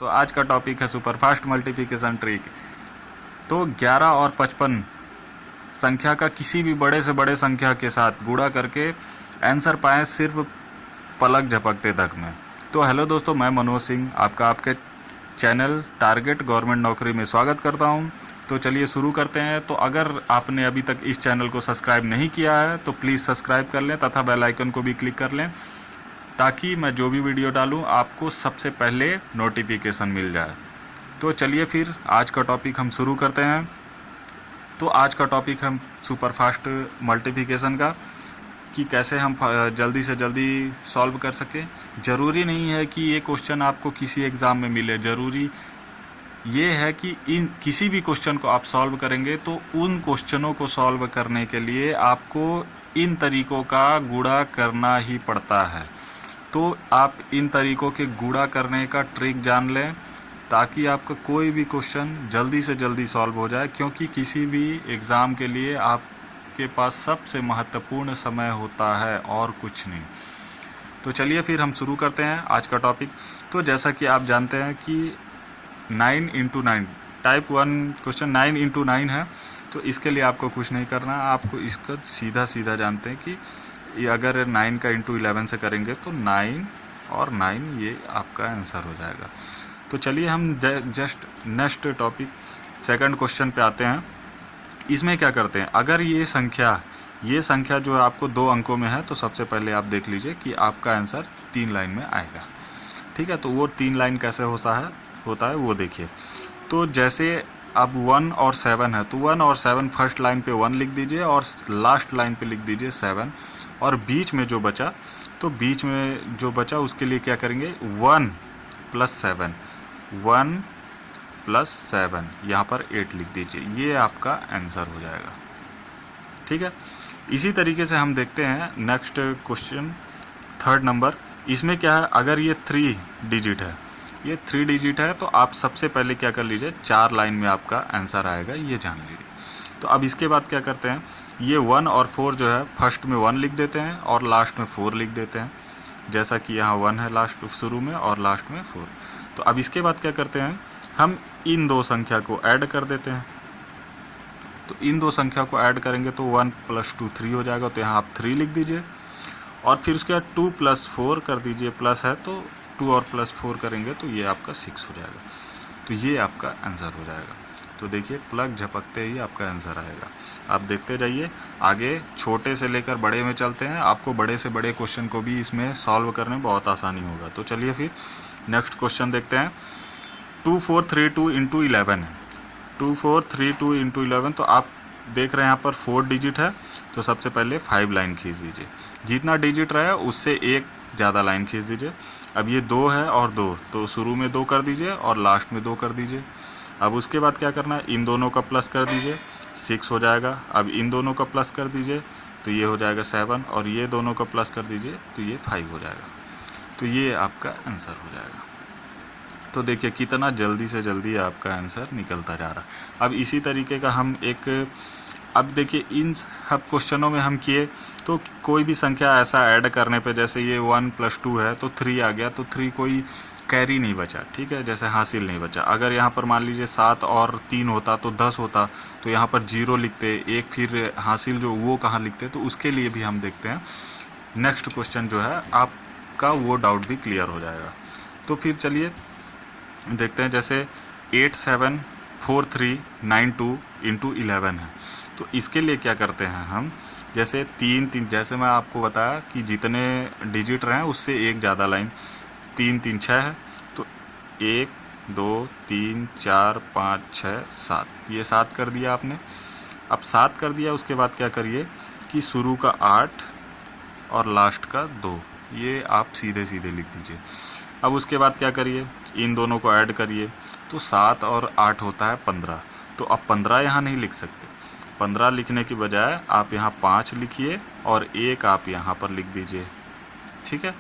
तो आज का टॉपिक है सुपरफास्ट मल्टीप्लिकेशन ट्रिक। तो 11 और 55 संख्या का किसी भी बड़े से बड़े संख्या के साथ गुणा करके आंसर पाएं सिर्फ पलक झपकते तक में। तो हेलो दोस्तों, मैं मनोज सिंह आपका आपके चैनल टारगेट गवर्नमेंट नौकरी में स्वागत करता हूं। तो चलिए शुरू करते हैं। तो अगर आपने अभी तक इस चैनल को सब्सक्राइब नहीं किया है तो प्लीज़ सब्सक्राइब कर लें तथा बेल आइकन को भी क्लिक कर लें ताकि मैं जो भी वीडियो डालूं आपको सबसे पहले नोटिफिकेशन मिल जाए। तो चलिए फिर आज का टॉपिक हम शुरू करते हैं। तो आज का टॉपिक हम सुपरफास्ट मल्टीप्लिकेशन का कि कैसे हम जल्दी से जल्दी सॉल्व कर सकें। ज़रूरी नहीं है कि ये क्वेश्चन आपको किसी एग्ज़ाम में मिले, ज़रूरी ये है कि इन किसी भी क्वेश्चन को आप सॉल्व करेंगे तो उन क्वेश्चनों को सॉल्व करने के लिए आपको इन तरीकों का गुणा करना ही पड़ता है। तो आप इन तरीकों के गुणा करने का ट्रिक जान लें ताकि आपका कोई भी क्वेश्चन जल्दी से जल्दी सॉल्व हो जाए, क्योंकि किसी भी एग्ज़ाम के लिए आपके पास सबसे महत्वपूर्ण समय होता है और कुछ नहीं। तो चलिए फिर हम शुरू करते हैं आज का टॉपिक। तो जैसा कि आप जानते हैं कि 9 इंटू 9 टाइप 1 क्वेश्चन 9 इंटू 9 है। तो इसके लिए आपको कुछ नहीं करना, आपको इसका सीधा सीधा जानते हैं कि ये अगर 9 का इंटू 11 से करेंगे तो 9 और 9 ये आपका आंसर हो जाएगा। तो चलिए हम just next topic second question पे आते हैं। इसमें क्या करते हैं, अगर ये संख्या जो आपको 2 अंकों में है तो सबसे पहले आप देख लीजिए कि आपका आंसर 3 लाइन में आएगा। ठीक है, तो वो 3 लाइन कैसे होता है वो देखिए। तो जैसे अब 1 और 7 है तो 1 और 7 फर्स्ट लाइन पे 1 लिख दीजिए और लास्ट लाइन पे लिख दीजिए 7, और बीच में जो बचा उसके लिए क्या करेंगे 1 प्लस 7, 1 प्लस 7 यहाँ पर 8 लिख दीजिए, ये आपका आंसर हो जाएगा। ठीक है, इसी तरीके से हम देखते हैं नेक्स्ट क्वेश्चन थर्ड नंबर। इसमें क्या है, अगर ये 3 डिजिट है तो आप सबसे पहले क्या कर लीजिए 4 लाइन में आपका आंसर आएगा, ये जान लीजिए। तो अब इसके बाद क्या करते हैं, ये 1 और 4 जो है फर्स्ट में 1 लिख देते हैं और लास्ट में 4 लिख देते हैं, जैसा कि यहाँ 1 है लास्ट शुरू में और लास्ट में 4। तो अब इसके बाद क्या करते हैं, हम इन दो संख्या को ऐड कर देते हैं। तो इन दो संख्या को ऐड करेंगे तो 1 + 2 3 हो जाएगा, तो यहाँ आप 3 लिख दीजिए और फिर उसके बाद 2 + 4 कर दीजिए, प्लस है तो 2 और +4 करेंगे तो ये आपका 6 हो जाएगा। तो ये आपका आंसर हो जाएगा। तो देखिए पलक झपकते ही आपका आंसर आएगा। आप देखते जाइए, आगे छोटे से लेकर बड़े में चलते हैं, आपको बड़े से बड़े क्वेश्चन को भी इसमें सॉल्व करने में बहुत आसानी होगा। तो चलिए फिर नेक्स्ट क्वेश्चन देखते हैं। 2432 इंटू 11 है, 2432 इंटू 11। तो आप देख रहे हैं यहाँ पर 4 डिजिट है, तो सबसे पहले 5 लाइन खींच दीजिए, जितना डिजिट रहा है उससे एक ज़्यादा लाइन खींच दीजिए। अब ये 2 है और 2, तो शुरू में 2 कर दीजिए और लास्ट में 2 कर दीजिए। अब उसके बाद क्या करना है, इन दोनों का प्लस कर दीजिए, 6 हो जाएगा। अब इन दोनों का प्लस कर दीजिए तो ये हो जाएगा 7, और ये दोनों का प्लस कर दीजिए तो ये 5 हो जाएगा। तो ये आपका आंसर हो जाएगा। तो देखिए कितना जल्दी से जल्दी आपका आंसर निकलता जा रहा है। अब इसी तरीके का हम अब देखिए इन सब क्वेश्चनों में हम किए तो कोई भी संख्या ऐसा ऐड करने पे, जैसे ये 1 + 2 है तो 3 आ गया, तो 3 कोई कैरी नहीं बचा, ठीक है, जैसे हासिल नहीं बचा। अगर यहाँ पर मान लीजिए 7 और 3 होता तो 10 होता, तो यहाँ पर 0 लिखते, एक फिर हासिल जो वो कहाँ लिखते, तो उसके लिए भी हम देखते हैं नेक्स्ट क्वेश्चन जो है आपका वो डाउट भी क्लियर हो जाएगा। तो फिर चलिए देखते हैं, जैसे 874392 इंटू 11 है। तो इसके लिए क्या करते हैं हम, जैसे 3 जैसे मैं आपको बताया कि जितने डिजिट रहे उससे एक ज़्यादा लाइन, 3 3 6 है, तो 1 2 3 4 5 6 7, ये 7 कर दिया आपने। अब 7 कर दिया, उसके बाद क्या करिए कि शुरू का 8 और लास्ट का 2, ये आप सीधे सीधे लिख दीजिए। अब उसके बाद क्या करिए, इन दोनों को ऐड करिए, तो 7 और 8 होता है 15। तो अब 15 यहाँ नहीं लिख सकते, 15 लिखने की बजाय आप यहाँ 5 लिखिए और 1 आप यहाँ पर लिख दीजिए। ठीक है,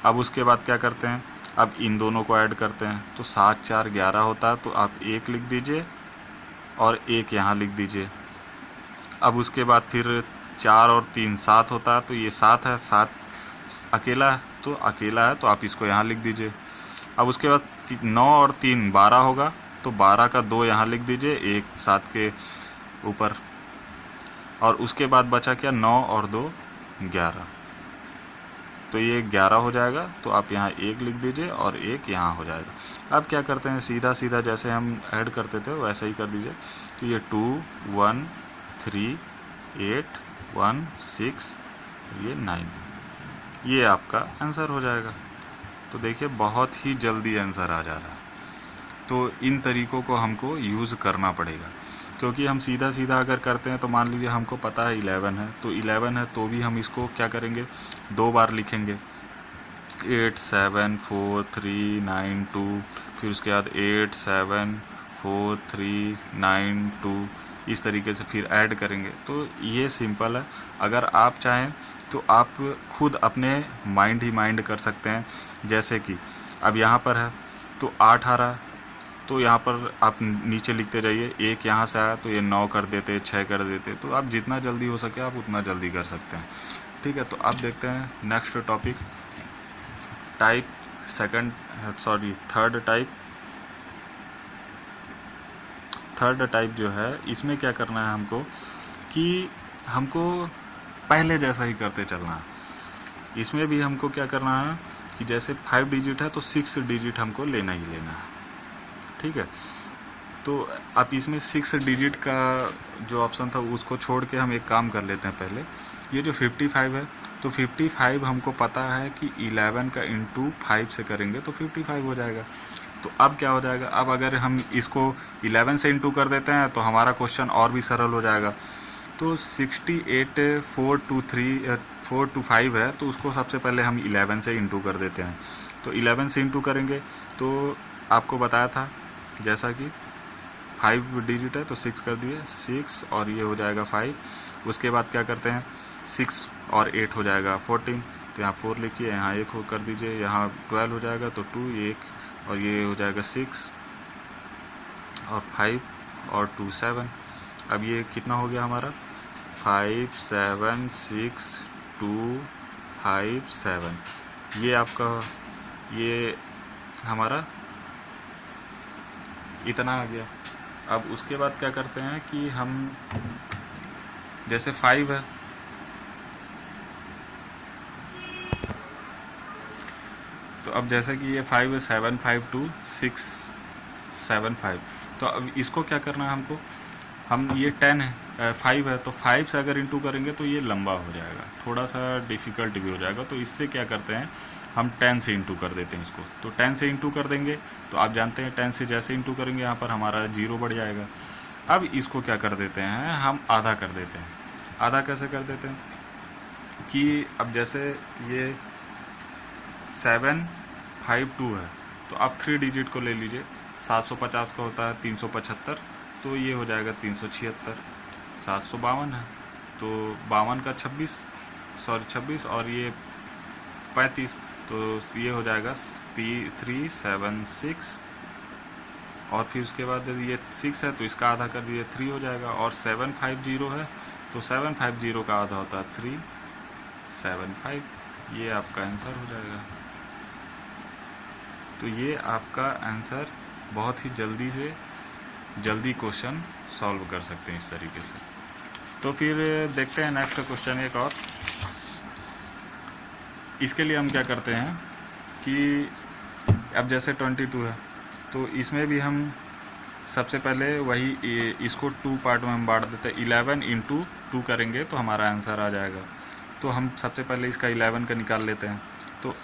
अब उसके बाद क्या करते हैं, अब इन दोनों को ऐड करते हैं, तो 7 4 11 होता है, तो आप 1 लिख दीजिए और 1 यहाँ लिख दीजिए। अब उसके बाद फिर 4 और 3 7 होता है, तो ये 7 है, 7 अकेला है तो आप इसको यहाँ लिख दीजिए। अब उसके बाद 9 और 3 12 होगा, तो 12 का 2 यहाँ लिख दीजिए, एक 7 के ऊपर, और उसके बाद बचा क्या, 9 और 2 11, तो ये 11 हो जाएगा। तो आप यहाँ 1 लिख दीजिए और 1 यहाँ हो जाएगा। अब क्या करते हैं, सीधा सीधा जैसे हम ऐड करते थे वैसे ही कर दीजिए। तो ये 2 1 3 8 1 6, ये 9, ये आपका आंसर हो जाएगा। तो देखिए बहुत ही जल्दी आंसर आ जा रहा है। तो इन तरीक़ों को हमको यूज़ करना पड़ेगा, क्योंकि हम सीधा सीधा अगर करते हैं तो मान लीजिए हमको पता है 11 है, तो 11 है तो भी हम इसको क्या करेंगे, 2 बार लिखेंगे, 8 7 4 3 9 2, फिर उसके बाद 8 7 4 3 9 2, इस तरीके से फिर ऐड करेंगे। तो ये सिंपल है। अगर आप चाहें तो आप खुद अपने माइंड ही माइंड कर सकते हैं। जैसे कि अब यहाँ पर है तो 8 आ रहा है, तो यहाँ पर आप नीचे लिखते जाइए, 1 यहाँ से आया तो ये 9 कर देते, 6 कर देते। तो आप जितना जल्दी हो सके आप उतना जल्दी कर सकते हैं। ठीक है, तो अब देखते हैं नेक्स्ट टॉपिक, थर्ड टाइप जो है, इसमें क्या करना है हमको कि हमको पहले जैसा ही करते चलना है। इसमें भी हमको क्या करना है कि जैसे 5 डिजिट है तो 6 डिजिट हमको लेना ही लेना है। ठीक है, तो आप इसमें 6 डिजिट का जो ऑप्शन था उसको छोड़ के हम एक काम कर लेते हैं। पहले ये जो 55 है, तो 55 हमको पता है कि 11 का इंटू 5 से करेंगे तो 55 हो जाएगा। तो अब क्या हो जाएगा, अब अगर हम इसको 11 से इंटू कर देते हैं तो हमारा क्वेश्चन और भी सरल हो जाएगा। तो 68 4 to 5 है, तो उसको सबसे पहले हम 11 से इंटू कर देते हैं। तो 11 से इंटू करेंगे तो आपको बताया था जैसा कि 5 डिजिट है तो 6 कर दिए, 6 और ये हो जाएगा 5। उसके बाद क्या करते हैं, 6 और 8 हो जाएगा 14, तो यहाँ 4 लिखिए, यहाँ 1 कर दीजिए, यहाँ 12 हो जाएगा तो 2 1, और ये हो जाएगा 6 और 5 और 2 7। अब ये कितना हो गया हमारा, 5 7 6 2 5 7, ये आपका ये हमारा इतना आ गया। अब उसके बाद क्या करते हैं कि हम जैसे 5 है तो अब जैसे कि ये 5 है, 7 5 2 6 7 5, तो अब इसको क्या करना है हमको, हम ये 10 है 5 है तो 5 से अगर इंटू करेंगे तो ये लंबा हो जाएगा, थोड़ा सा डिफ़िकल्ट भी हो जाएगा। तो इससे क्या करते हैं, हम 10 से इंटू कर देते हैं इसको। तो 10 से इंटू कर देंगे तो आप जानते हैं 10 से जैसे इंटू करेंगे यहाँ पर हमारा 0 बढ़ जाएगा। अब इसको क्या कर देते हैं, हम आधा कर देते हैं। आधा कैसे कर देते हैं कि अब जैसे ये 7 5 2 है, तो आप 3 डिजिट को ले लीजिए, 750 का होता है 375, तो ये हो जाएगा 376। 752 है तो 52 का 26 और ये 35, तो ये हो जाएगा 376, और फिर उसके बाद ये 6 है तो इसका आधा कर दिए 3 हो जाएगा, और 750 है तो 750 का आधा होता है 375, ये आपका आंसर हो जाएगा। तो ये आपका आंसर, बहुत ही जल्दी क्वेश्चन सॉल्व कर सकते हैं इस तरीके से। तो फिर देखते हैं नेक्स्ट क्वेश्चन एक और। इसके लिए हम क्या करते हैं कि अब जैसे 22 है तो इसमें भी हम सबसे पहले वही इसको 2 पार्ट में हम बांट देते हैं। 11 इंटू 2 करेंगे तो हमारा आंसर आ जाएगा। तो हम सबसे पहले इसका 11 का निकाल लेते हैं। तो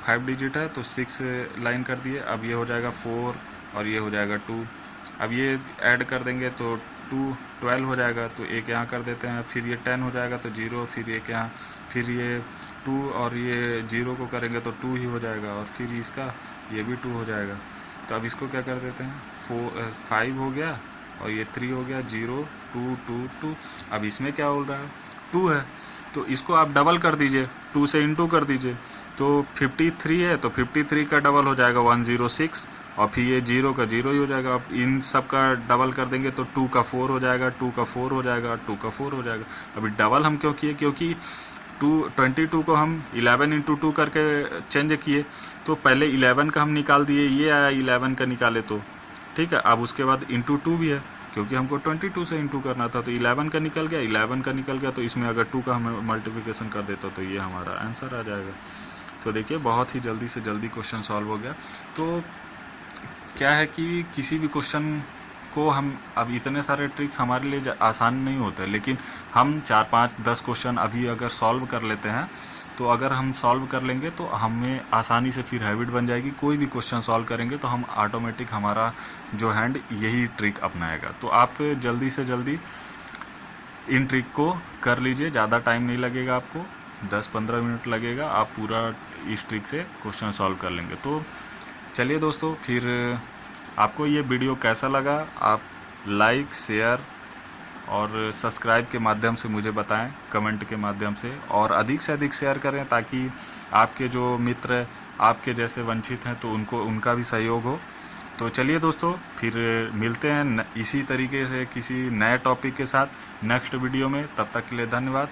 5 डिजिट है तो 6 लाइन कर दिए, अब ये हो जाएगा 4 और ये हो जाएगा 2। अब ये ऐड कर देंगे तो 12 हो जाएगा, तो एक यहाँ कर देते हैं। फिर ये 10 हो जाएगा तो 0, फिर एक यहाँ, फिर ये 2 और ये 0 को करेंगे तो 2 ही हो जाएगा, और फिर इसका ये भी 2 हो जाएगा। तो अब इसको क्या कर देते हैं, 5 हो गया और ये 3 हो गया, 0 2 2 2। अब इसमें क्या हो रहा है, 2 है तो इसको आप डबल कर दीजिए, 2 से इंटू कर दीजिए। तो 53 है तो 53 का डबल हो जाएगा 106, और फिर ये 0 का 0 ही हो जाएगा। अब इन सब का डबल कर देंगे तो 2 का 4 हो जाएगा, 2 का 4 हो जाएगा, 2 का 4 हो जाएगा। अभी डबल हम क्यों किए, क्योंकि 22 को हम 11 इंटू 2 करके चेंज किए, तो पहले 11 का हम निकाल दिए, ये आया 11 का निकाले तो ठीक है। अब उसके बाद इंटू 2 भी है, क्योंकि हमको 22 से इंटू करना था, तो 11 का निकल गया, 11 का निकल गया, तो इसमें अगर 2 का हम मल्टीप्लिकेशन कर देता तो ये हमारा आंसर आ जाएगा। तो देखिए बहुत ही जल्दी से जल्दी क्वेश्चन सॉल्व हो गया। तो क्या है कि किसी भी क्वेश्चन को हम, अब इतने सारे ट्रिक्स हमारे लिए आसान नहीं होते, लेकिन हम 4, 5, 10 क्वेश्चन अभी अगर सॉल्व कर लेते हैं, तो अगर हम सॉल्व कर लेंगे तो हमें आसानी से फिर हैबिट बन जाएगी। कोई भी क्वेश्चन सॉल्व करेंगे तो हम ऑटोमेटिक हमारा जो हैंड यही ट्रिक अपनाएगा। तो आप जल्दी से जल्दी इन ट्रिक को कर लीजिए, ज़्यादा टाइम नहीं लगेगा आपको, 10-15 मिनट लगेगा, आप पूरा इस ट्रिक से क्वेश्चन सॉल्व कर लेंगे। तो चलिए दोस्तों, फिर आपको ये वीडियो कैसा लगा आप लाइक, शेयर और सब्सक्राइब के माध्यम से मुझे बताएं, कमेंट के माध्यम से, और अधिक से अधिक शेयर करें ताकि आपके जो मित्र आपके जैसे वंचित हैं तो उनका भी सहयोग हो। तो चलिए दोस्तों, फिर मिलते हैं इसी तरीके से किसी नए टॉपिक के साथ नेक्स्ट वीडियो में। तब तक के लिए धन्यवाद।